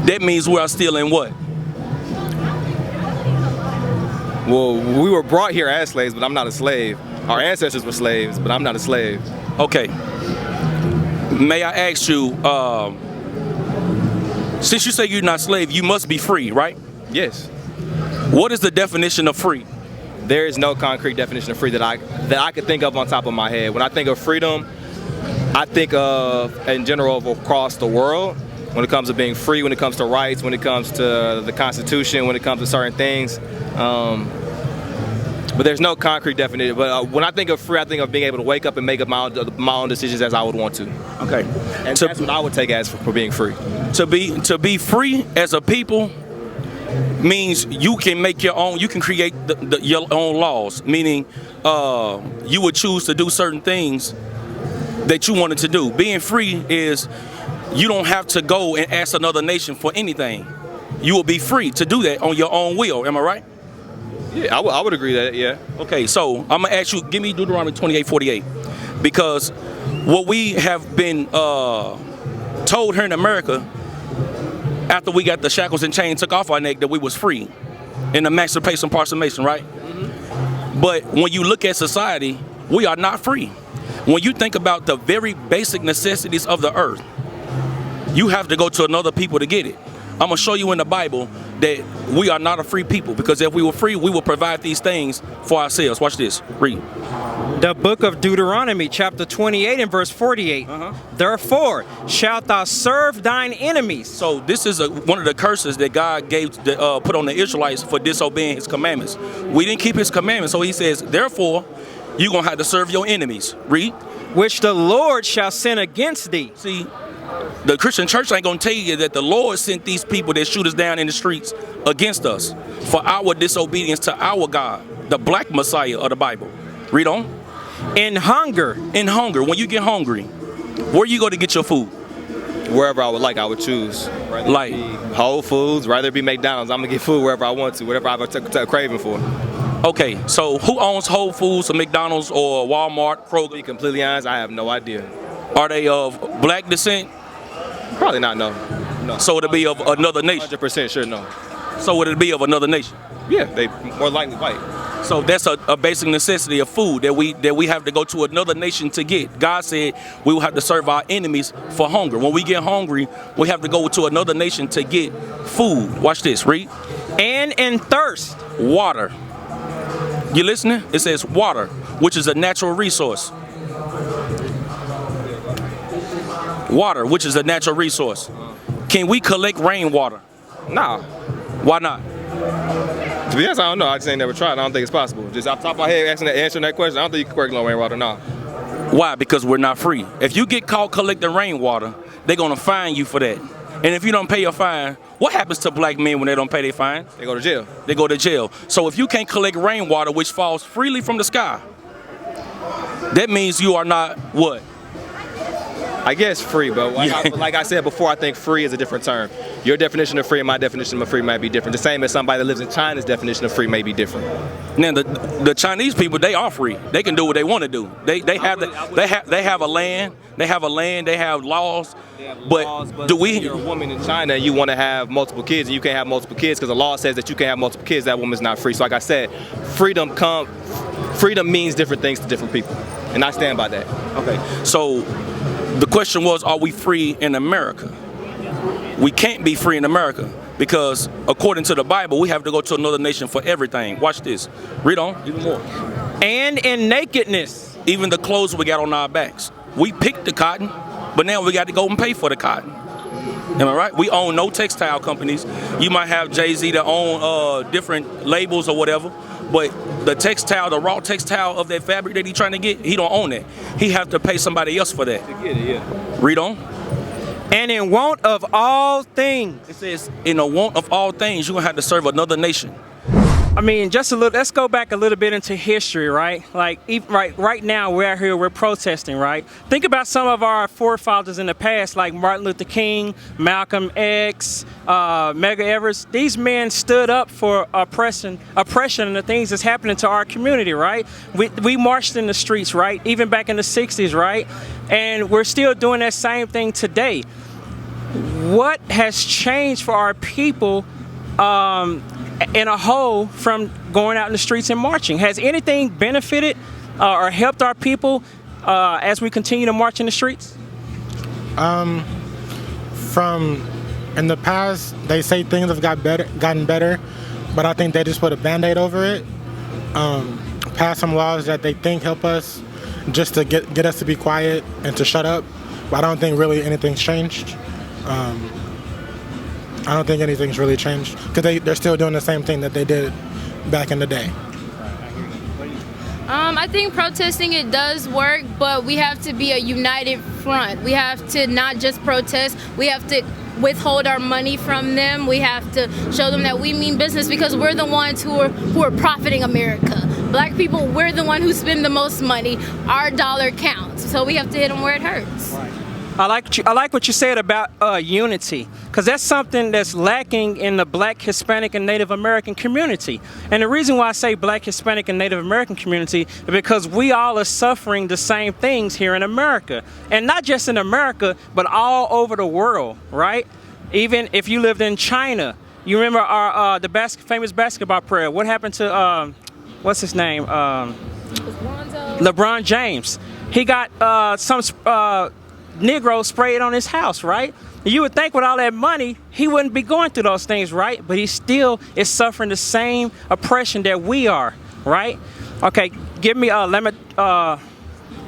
that means we are still in what? Well, we were brought here as slaves, but I'm not a slave. Our ancestors were slaves, but I'm not a slave. Okay. May I ask you, since you say you're not a slave, you must be free, right? Yes. What is the definition of free? There is no concrete definition of free that I could think of on top of my head. When I think of freedom, I think of, in general, of across the world. When it comes to being free, when it comes to rights, when it comes to the Constitution, when it comes to certain things. But there's no concrete definition. But when I think of free, I think of being able to wake up and make up my own decisions as I would want to. Okay. And that's what I would take as for being free. To be free as a people means you can make your own, you can create your own laws, meaning you would choose to do certain things that you wanted to do. Being free is you don't have to go and ask another nation for anything. You will be free to do that on your own will. Am I right? Yeah, I would agree that, yeah. Okay, so I'm going to ask you, give me Deuteronomy 28:48. Because what we have been told here in America, after we got the shackles and chains took off our neck, that we was free in emancipation proclamation, right? But when you look at society, we are not free. When you think about the very basic necessities of the earth, you have to go to another people to get it. I'm gonna show you in the Bible that we are not a free people, because if we were free, we would provide these things for ourselves. Watch this, read. The book of Deuteronomy, chapter 28 and verse 48. Therefore, shalt thou serve thine enemies. So this is one of the curses that God gave, put on the Israelites for disobeying his commandments. We didn't keep his commandments, so he says, therefore, you're going to have to serve your enemies. Read. Which the Lord shall send against thee. See, the Christian church ain't going to tell you that the Lord sent these people that shoot us down in the streets against us for our disobedience to our God, the black Messiah of the Bible. Read on. In hunger. In hunger. When you get hungry, where you go to get your food? Wherever I would like, I would choose. Rather like be Whole Foods, rather it be McDonald's. I'm gonna get food wherever I want to, whatever I have a craving for. Okay, so who owns Whole Foods or McDonald's or Walmart, Kroger? To be completely honest, I have no idea. Are they of black descent? Probably not, no. So it'll be of another nation? 100% sure, no. So would it be of another nation? Yeah, they more likely white. So that's a basic necessity of food that we have to go to another nation to get. God said we will have to serve our enemies for hunger. When we get hungry, we have to go to another nation to get food. Watch this, read. And in thirst. Water. You listening? It says water, which is a natural resource. Water, which is a natural resource. Can we collect rainwater? Nah. Why not? To be honest, I don't know. I just ain't never tried. I don't think it's possible. Just off the top of my head, answering that question, I don't think you can collect no rainwater, nah. Why? Because we're not free. If you get caught collecting rainwater, they're gonna fine you for that. And if you don't pay your fine, what happens to black men when they don't pay their fine? They go to jail. They go to jail. So if you can't collect rainwater, which falls freely from the sky, that means you are not what? I guess free, but like I said before, I think free is a different term. Your definition of free and my definition of free might be different. The same as somebody that lives in China's definition of free may be different. Now the Chinese people, they are free. They can do what they want to do. They have a land. They have laws. But do we? If you're a woman in China and you want to have multiple kids and you can't have multiple kids because the law says that you can't have multiple kids, that woman's not free. So like I said, freedom means different things to different people, and I stand by that. Okay. So the question was, are we free in America? We can't be free in America because according to the Bible, we have to go to another nation for everything. Watch this. Read on. Even more. And in nakedness. Even the clothes we got on our backs. We picked the cotton, but now we got to go and pay for the cotton. Am I right? We own no textile companies. You might have Jay-Z that own different labels or whatever, but the raw textile of that fabric that he's trying to get, he don't own it. He have to pay somebody else for that. To get it, yeah. Read on. And in want of all things. It says, in a want of all things, you're going to have to serve another nation. I mean, just a little, let's go back a little bit into history, right? Like, right now, we're out here, we're protesting, right? Think about some of our forefathers in the past, like Martin Luther King, Malcolm X, Medgar Evers. These men stood up for oppression and the things that's happening to our community, right? We marched in the streets, right? Even back in the 60s, right? And we're still doing that same thing today. What has changed for our people in a whole from going out in the streets and marching? Has anything benefited or helped our people as we continue to march in the streets? From in the past, they say things have gotten better, but I think they just put a Band-Aid over it. Pass some laws that they think help us just to get us to be quiet and to shut up, but I don't think really anything's changed. I don't think anything's really changed because they're still doing the same thing that they did back in the day. I think protesting, it does work, but we have to be a united front. We have to not just protest, we have to withhold our money from them. We have to show them that we mean business because we're the ones who are profiting America. Black people, we're the one who spend the most money. Our dollar counts, so we have to hit them where it hurts. I like what you said about unity, because that's something that's lacking in the Black, Hispanic, and Native American community. And the reason why I say Black, Hispanic, and Native American community is because we all are suffering the same things here in America, and not just in America, but all over the world, right? Even if you lived in China, you remember our famous basketball player. What happened to what's his name? LeBron James. He got some Negro sprayed on his house, right? You would think with all that money, he wouldn't be going through those things, right? But he still is suffering the same oppression that we are, right? Okay, give me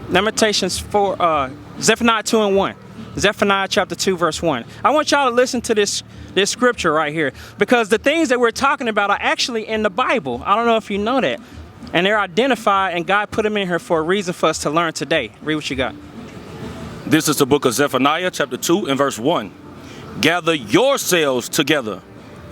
Lamentations for Zephaniah 2:1. Zephaniah chapter 2, verse 1. I want y'all to listen to this scripture right here, because the things that we're talking about are actually in the Bible. I don't know if you know that. And they're identified, and God put them in here for a reason for us to learn today. Read what you got. This is the book of Zephaniah, chapter 2, and verse 1. Gather yourselves together,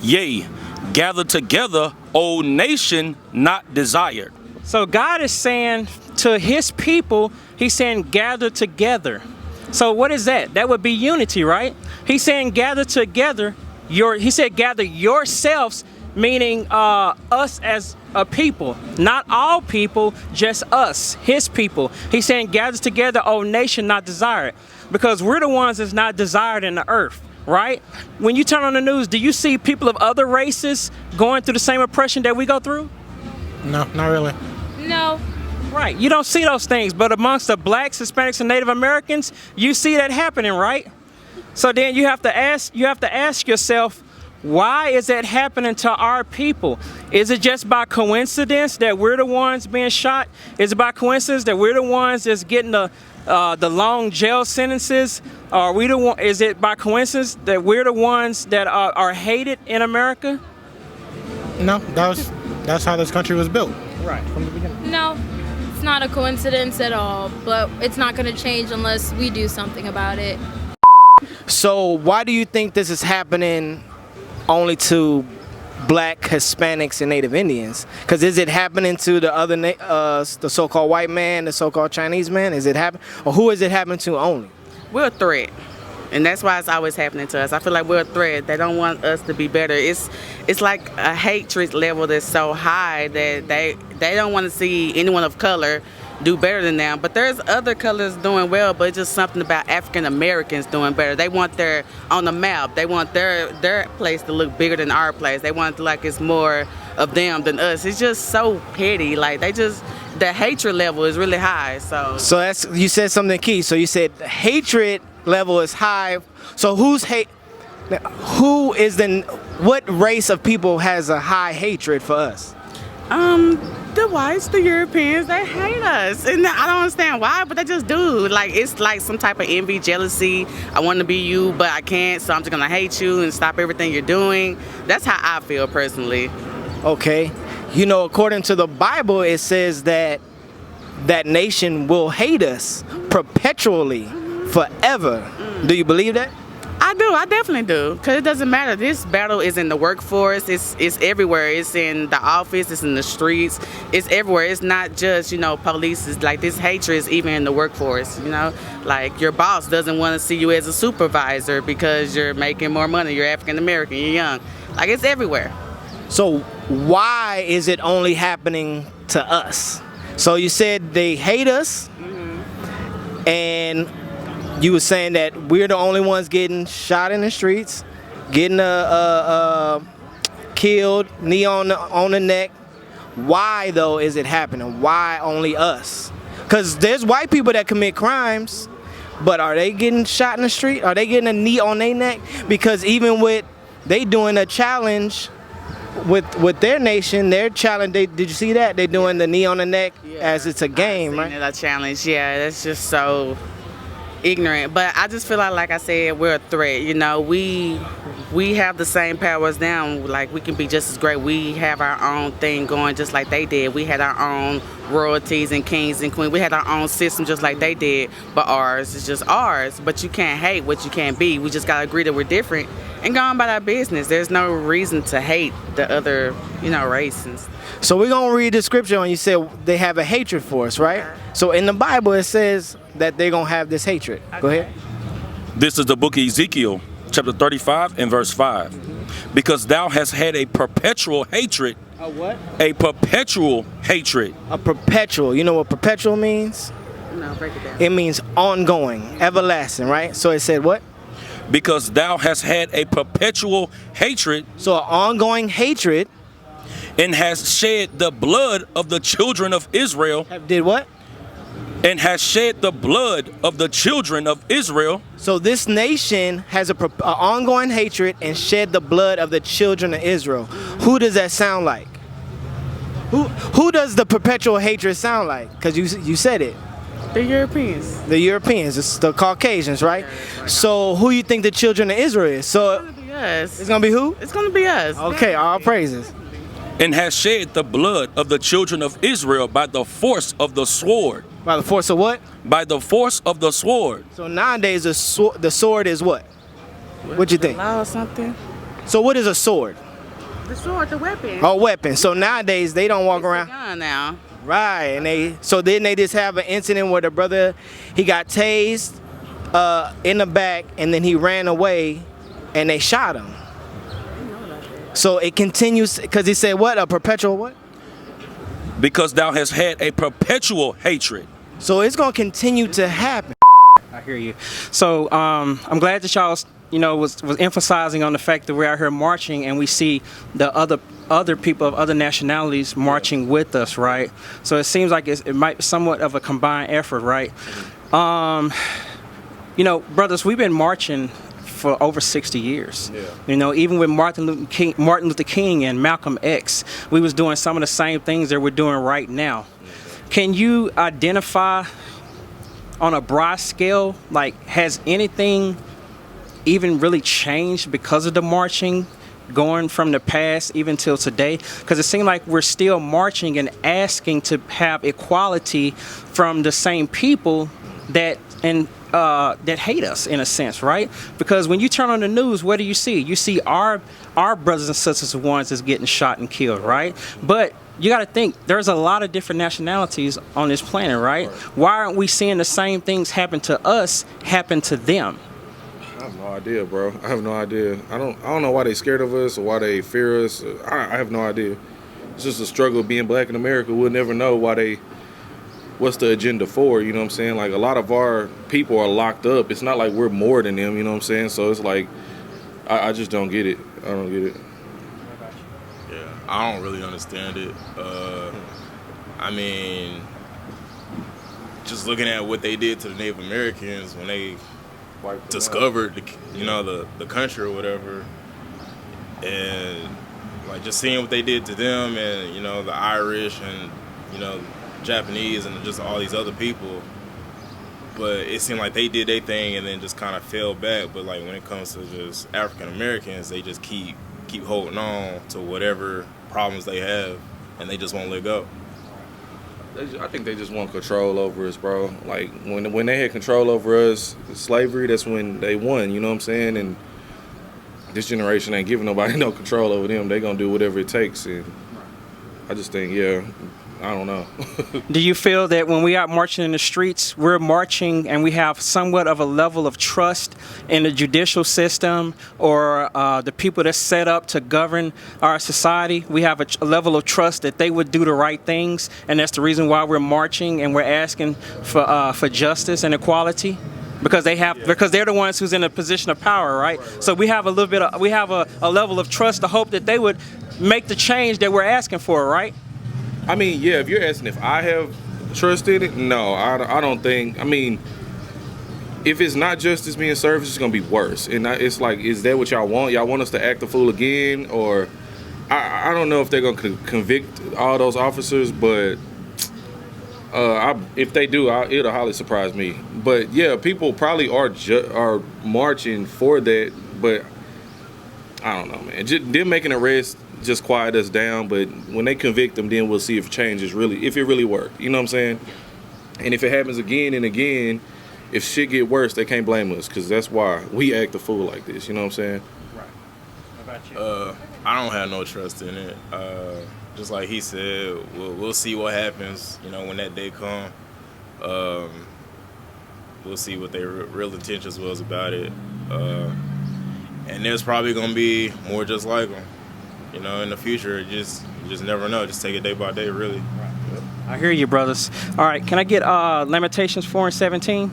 yea, gather together, O nation not desired. So God is saying to his people, he's saying gather together. So what is that? That would be unity, right? He's saying gather together. He said gather yourselves, meaning us as a people. Not all people, just us, his people. He's saying gather together, O nation not desired. Because we're the ones that's not desired in the earth, right? When you turn on the news, do you see people of other races going through the same oppression that we go through? No, not really. No. Right, you don't see those things, but amongst the Blacks, Hispanics, and Native Americans, you see that happening, right? So then you have to ask yourself, why is that happening to our people? Is it just by coincidence that we're the ones being shot? Is it by coincidence that we're the ones that's getting the long jail sentences? Is it by coincidence that we're the ones that are hated in America? No, that's how this country was built. Right, from the beginning. No, it's not a coincidence at all, but it's not going to change unless we do something about it. So why do you think this is happening only to Black, Hispanics, and Native Indians? Because is it happening to the other, the so-called white man, the so-called Chinese man? Is it happening, or who is it happening to only? We're a threat, and that's why it's always happening to us. I feel like we're a threat. They don't want us to be better. It's like a hatred level that's so high that they don't want to see anyone of color do better than them. But there's other colors doing well, but it's just something about African Americans doing better. They want their on the map. They want their place to look bigger than our place. They want it to like it's more of them than us. It's just so petty. Like the hatred level is really high. So that's, you said something key. So you said the hatred level is high. So what race of people has a high hatred for us? The whites, the Europeans, they hate us, and I don't understand why, but they just do. Like, it's like some type of envy, jealousy. I want to be you, but I can't, so I'm just gonna hate you and stop everything you're doing. That's how I feel personally. Okay, you know, according to the Bible, it says that nation will hate us perpetually, forever. Do you believe that? I do. I definitely do. Because it doesn't matter. This battle is in the workforce. It's everywhere. It's in the office. It's in the streets. It's everywhere. It's not just, police. It's like this hatred is even in the workforce, Like your boss doesn't want to see you as a supervisor because you're making more money. You're African American. You're young. Like it's everywhere. So why is it only happening to us? So you said they hate us, and you were saying that we're the only ones getting shot in the streets, getting killed, knee on the neck. Why though is it happening? Why only us? Because there's white people that commit crimes, but are they getting shot in the street? Are they getting a knee on their neck? Because even with they doing a challenge with their nation, their challenge. Did you see that? They're doing the knee on the neck as it's a game, right? A challenge. Yeah, that's just so ignorant. But I just feel like I said, we're a threat. We have the same powers now. Like we can be just as great. We have our own thing going just like they did. We had our own royalties and kings and queens. We had our own system just like they did. But ours is just ours. But you can't hate what you can't be. We just gotta agree that we're different and go on about our business. There's no reason to hate the other, races. So we're gonna read the scripture, and you said they have a hatred for us, right? So in the Bible it says that they're gonna have this hatred. Okay. Go ahead. This is the book of Ezekiel, chapter 35 and verse 5. Because thou hast had a perpetual hatred. A what? A perpetual hatred. A perpetual. You know what perpetual means? No, break it down. It means ongoing, everlasting, right? So it said what? Because thou hast had a perpetual hatred. So an ongoing hatred. And hast shed the blood of the children of Israel. Did what? And has shed the blood of the children of Israel. So this nation has a ongoing hatred and shed the blood of the children of Israel. Who does that sound like? Who does the perpetual hatred sound like? Because you said it. The Europeans. The Europeans. It's the Caucasians, right? So who you think the children of Israel is? So It's gonna be us. It's gonna be who? It's gonna be us. Okay, all praises. And has shed the blood of the children of Israel by the force of the sword. By the force of what? By the force of the sword. So nowadays the sword is what? What you think? Law or something? So what is a sword? The sword, the weapon. A weapon. So nowadays they don't walk around. It's a gun now. Right, and then they just have an incident where the brother, he got tased in the back, and then he ran away, and they shot him. So it continues because he said what? A perpetual what? Because thou hast had a perpetual hatred. So it's gonna continue to happen. I hear you. So I'm glad that y'all was emphasizing on the fact that we're out here marching and we see the other people of other nationalities marching with us, right? So it seems like it might be somewhat of a combined effort, right? Brothers, we've been marching for over 60 years. Yeah. Even with Martin Luther King and Malcolm X, we was doing some of the same things that we're doing right now. Can you identify on a broad scale, like, has anything even really changed because of the marching going from the past even till today? Because it seems like we're still marching and asking to have equality from the same people that hate us in a sense, right? Because when you turn on the news, what do you see? You see our brothers and sisters, the ones that's getting shot and killed, right? But you got to think, there's a lot of different nationalities on this planet, right? Why aren't we seeing the same things happen to us happen to them? I have no idea, bro. I have no idea. I don't know why they scared of us or why they fear us. I have no idea. It's just a struggle of being black in America. We'll never know what's the agenda for, you know what I'm saying? Like, a lot of our people are locked up. It's not like we're more than them, you know what I'm saying? So it's like, I just don't get it. I don't get it. Yeah, I don't really understand it. I mean, just looking at what they did to the Native Americans when they discovered the country or whatever, and like just seeing what they did to them, and the Irish and Japanese and just all these other people, but it seemed like they did their thing and then just kind of fell back. But like when it comes to just African Americans, they just keep holding on to whatever problems they have, and they just won't let go. I think they just want control over us, bro. Like when they had control over us, slavery, that's when they won, you know what I'm saying? And this generation ain't giving nobody no control over them. They gonna do whatever it takes, and I just think, I don't know. Do you feel that when we out marching in the streets, we're marching and we have somewhat of a level of trust in the judicial system or the people that's set up to govern our society? We have a level of trust that they would do the right things, and that's the reason why we're marching and we're asking for justice and equality? Because they're the ones who's in a position of power, right? So we have a level of trust to hope that they would make the change that we're asking for, right? I mean, yeah, if you're asking if I have trust in it, no, I don't think. I mean, if it's not justice being served, it's just going to be worse. And it's like, is that what y'all want? Y'all want us to act the fool again? Or I don't know if they're going to convict all those officers, but if they do, it'll highly surprise me. But yeah, people probably are marching for that, but I don't know, man. Them making arrests just quiet us down, but when they convict them, then we'll see if it really worked. You know what I'm saying? And if it happens again and again, if shit get worse, they can't blame us, because that's why we act a fool like this. You know what I'm saying? Right. How about you? I don't have no trust in it. Just like he said, we'll see what happens, when that day comes. we'll see what their real intentions was about it. And there's probably gonna be more just like them, you know, in the future. You just never know. Just take it day by day, really. I hear you, brothers. All right, can I get Lamentations 4:17?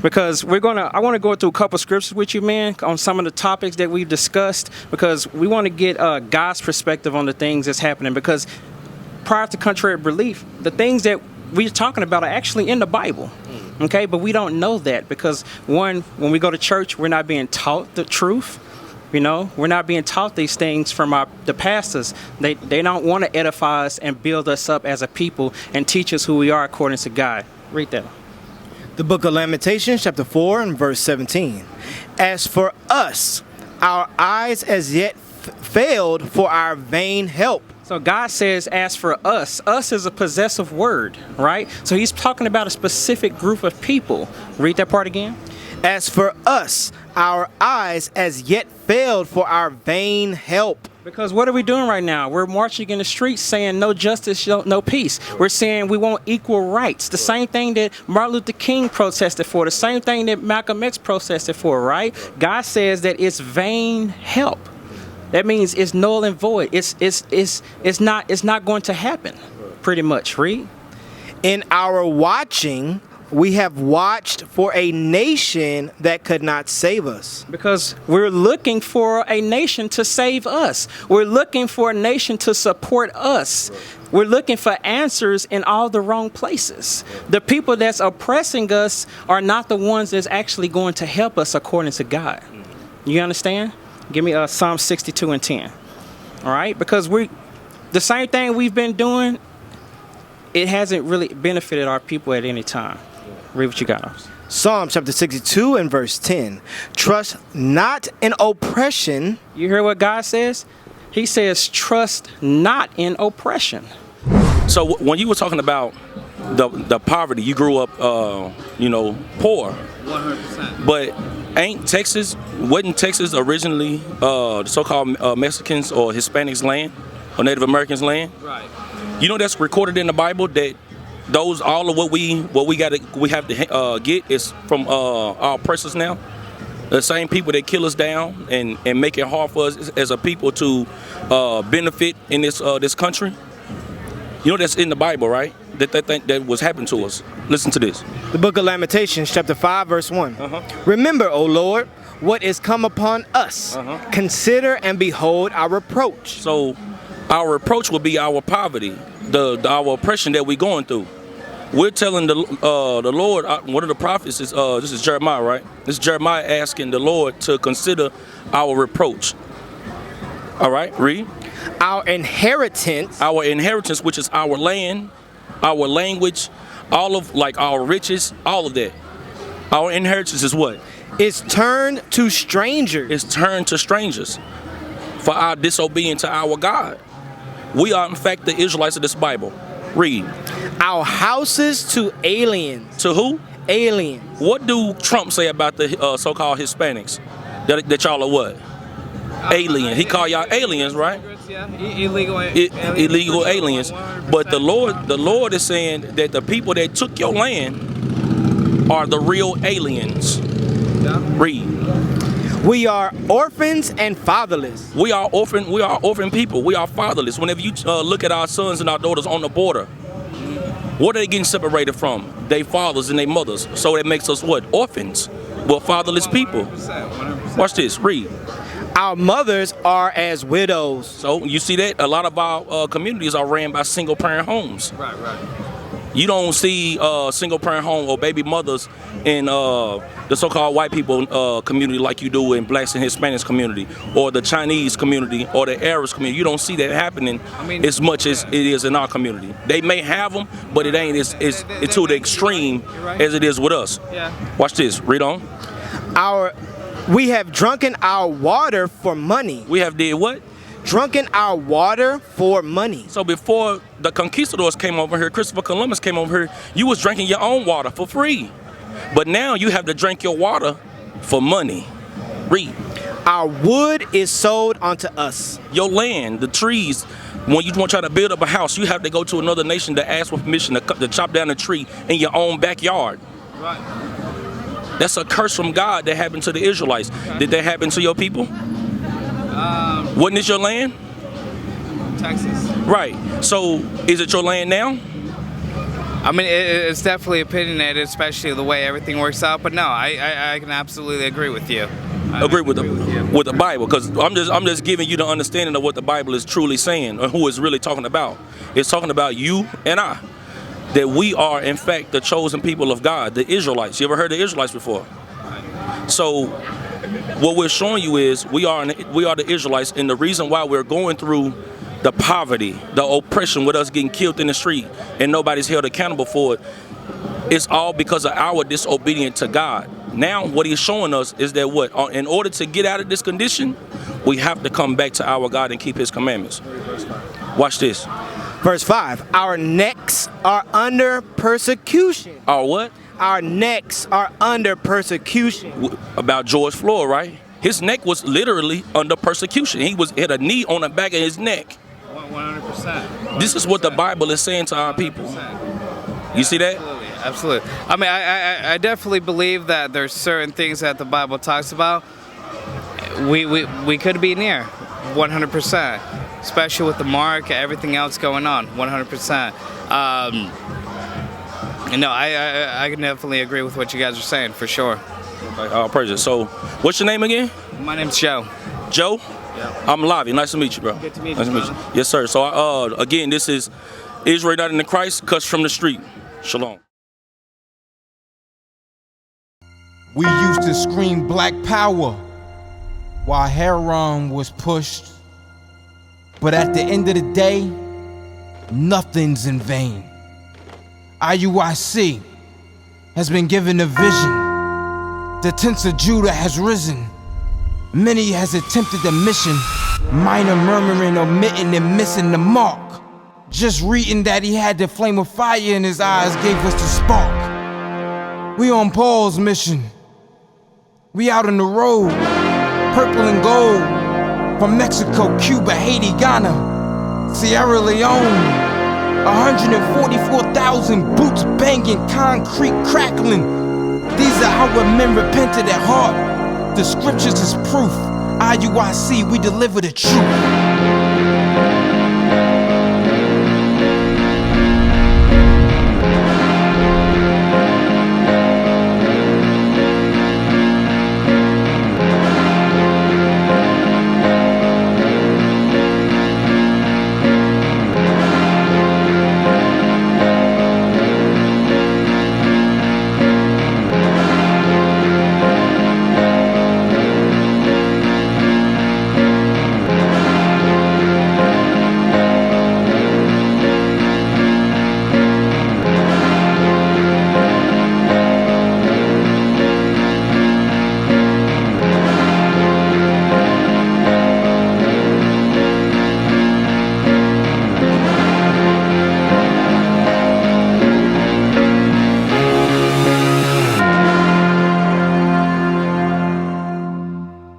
Because I want to go through a couple scriptures with you, man, on some of the topics that we've discussed, because we want to get God's perspective on the things that's happening. Because prior to contrary belief, the things that we're talking about are actually in the Bible. Okay, but we don't know that because, one, when we go to church, we're not being taught the truth. You know, we're not being taught these things from the pastors. They don't want to edify us and build us up as a people and teach us who we are according to God. Read that. The book of Lamentations, chapter 4 and verse 17. As for us, our eyes as yet failed for our vain help. So God says, as for us is a possessive word, right? So he's talking about a specific group of people. Read that part again. As for us, our eyes as yet failed for our vain help. Because what are we doing right now? We're marching in the streets saying no justice, no peace. We're saying we want equal rights. The same thing that Martin Luther King protested for. The same thing that Malcolm X protested for, right? God says that it's vain help. That means it's null and void. It's not going to happen, pretty much. Read. In our watching, we have watched for a nation that could not save us. Because we're looking for a nation to save us. We're looking for a nation to support us. We're looking for answers in all the wrong places. The people that's oppressing us are not the ones that's actually going to help us according to God. You understand? Give me Psalm 62 and 10. All right? Because the same thing we've been doing, it hasn't really benefited our people at any time. Read what you got. Psalm chapter 62 and verse 10. Trust not in oppression. You hear what God says? He says, trust not in oppression. So when you were talking about the poverty, you grew up, poor. 100%. But wasn't Texas originally the so-called Mexicans or Hispanics land or Native Americans land? Right. You know that's recorded in the Bible that all of what we have to get is from our oppressors now. The same people that kill us down and make it hard for us as a people to benefit in this country. You know that's in the Bible, right? That was happening to us. Listen to this. The book of Lamentations, chapter 5, verse 1. Remember, O Lord, what is come upon us. Consider and behold our reproach. So our reproach will be our poverty, our oppression that we're going through. We're telling the Lord, one of the prophets is, this is Jeremiah, right? This is Jeremiah asking the Lord to consider our reproach. All right, read. Our inheritance. Our inheritance, which is our land, our language, all of our riches, all of that. Our inheritance is what? It's turned to strangers. It's turned to strangers for our disobedience to our God. We are, in fact, the Israelites of this Bible. Read. Our houses to aliens. To who? Aliens. What do Trump say about the so-called Hispanics? That y'all are what? Alien. He call y'all aliens, right? Yeah, illegal aliens. But the Lord is saying that the people that took your land are the real aliens. Yeah. Read. We are orphans and fatherless. We are orphan people. We are fatherless. Whenever you look at our sons and our daughters on the border, what are they getting separated from? They fathers and they mothers. So that makes us what? Orphans. We're fatherless people. 100%. Watch this. Read. Our mothers are as widows. So you see that a lot of our communities are ran by single parent homes. Right. You don't see single parent home or baby mothers in the so-called white people community like you do in blacks and Hispanics community, or the Chinese community, or the Arabs community. You don't see that happening as much as it is in our community. They may have them, but it ain't it's to the extreme as it is with us. Yeah. Watch this. Read on. We have drunken our water for money. We have did what? Drunken our water for money. So before the conquistadors came over here, Christopher Columbus came over here, you was drinking your own water for free. But now you have to drink your water for money. Read. Our wood is sold unto us. Your land, the trees, when you want to try to build up a house, you have to go to another nation to ask for permission to chop down a tree in your own backyard. Right. That's a curse from God that happened to the Israelites. Did that happen to your people? Wasn't this your land? Texas. Right. So is it your land now? I mean, it's definitely opinionated, especially the way everything works out. But no, I can absolutely agree with you. Agree with the Bible, because I'm just giving you the understanding of what the Bible is truly saying, or who it's really talking about. It's talking about you and I, that we are in fact the chosen people of God, the Israelites. You ever heard of the Israelites before? So what we're showing you is we are the Israelites, and the reason why we're going through the poverty, the oppression, with us getting killed in the street and nobody's held accountable for it, it's all because of our disobedience to God. Now what he's showing us is that in order to get out of this condition, we have to come back to our God and keep his commandments. Watch this. Verse 5, our necks are under persecution. Our what? Our necks are under persecution. About George Floyd, right? His neck was literally under persecution. He had a knee on the back of his neck. 100%. This is what the Bible is saying to our people. You see that? Absolutely. I mean, I definitely believe that there's certain things that the Bible talks about we could be near 100%, especially with the mark, everything else going on, 100%. No, I can definitely agree with what you guys are saying, for sure. Okay, all praises. So, what's your name again? My name's Joe. Joe? Yeah. I'm Lavi. Nice to meet you, bro. Good to meet you, Nice to meet you. Yes, sir. So, again, this is Israel United in Christ, cuts from the street. Shalom. We used to scream black power while heroin was pushed. But at the end of the day, nothing's in vain. IUIC has been given a vision. The tents of Judah has risen. Many has attempted the mission. Minor murmuring, omitting, and missing the mark. Just reading that he had the flame of fire in his eyes gave us the spark. We on Paul's mission. We out on the road, purple and gold. From Mexico, Cuba, Haiti, Ghana, Sierra Leone. 144,000 boots banging, concrete crackling. These are our men repented at heart. The scriptures is proof. IUIC, we deliver the truth.